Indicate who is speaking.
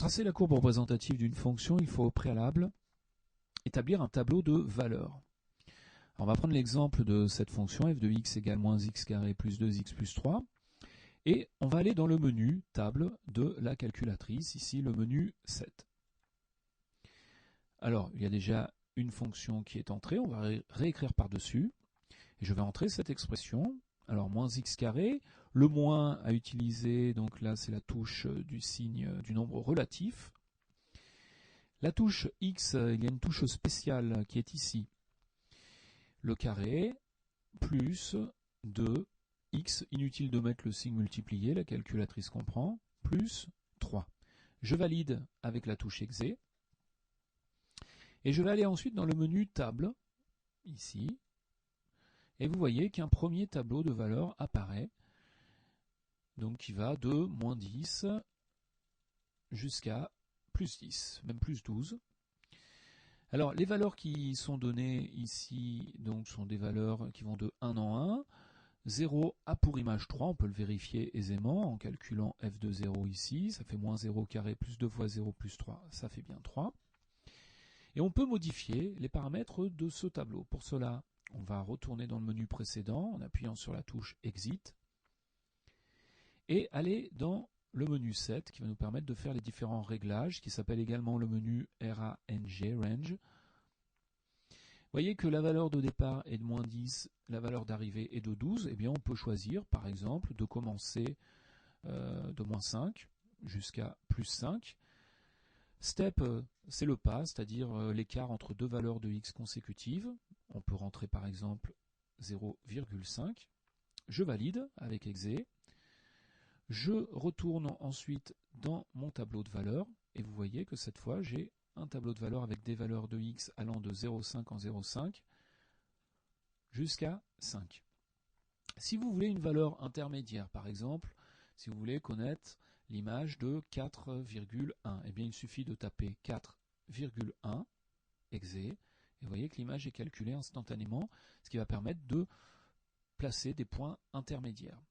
Speaker 1: tracer la courbe représentative d'une fonction, il faut au préalable établir un tableau de valeurs. Alors, on va prendre l'exemple de cette fonction f de x égale moins x carré plus 2x plus 3. Et on va aller dans le menu table de la calculatrice, ici le menu 7. Alors, il y a déjà une fonction qui est entrée, on va réécrire par-dessus. Et je vais entrer cette expression. Alors, moins x carré, le moins à utiliser, donc là c'est la touche du signe du nombre relatif. La touche x, il y a une touche spéciale qui est ici. Le carré plus 2 x, inutile de mettre le signe multiplié, la calculatrice comprend, plus 3. Je valide avec la touche exe. Et je vais aller ensuite dans le menu table, ici. Et vous voyez qu'un premier tableau de valeurs apparaît, donc qui va de moins 10 jusqu'à plus 10, même plus 12. Alors, les valeurs qui sont données ici donc, sont des valeurs qui vont de 1 en 1. 0 a pour image 3, on peut le vérifier aisément en calculant f de 0 ici. Ça fait moins 0 carré plus 2 fois 0 plus 3, ça fait bien 3. Et on peut modifier les paramètres de ce tableau. Pour cela, on va retourner dans le menu précédent en appuyant sur la touche Exit et aller dans le menu 7 qui va nous permettre de faire les différents réglages qui s'appelle également le menu Range. Vous voyez que la valeur de départ est de moins 10, la valeur d'arrivée est de 12. Eh bien, on peut choisir par exemple de commencer de moins 5 jusqu'à plus 5. Step, c'est le pas, c'est-à-dire l'écart entre deux valeurs de x consécutives. On peut rentrer par exemple 0,5. Je valide avec exe. Je retourne ensuite dans mon tableau de valeurs et vous voyez que cette fois j'ai un tableau de valeurs avec des valeurs de x allant de 0,5 en 0,5 jusqu'à 5. Si vous voulez une valeur intermédiaire, par exemple, si vous voulez connaître l'image de 4,1, eh bien il suffit de taper 4,1, exe, et vous voyez que l'image est calculée instantanément, ce qui va permettre de placer des points intermédiaires.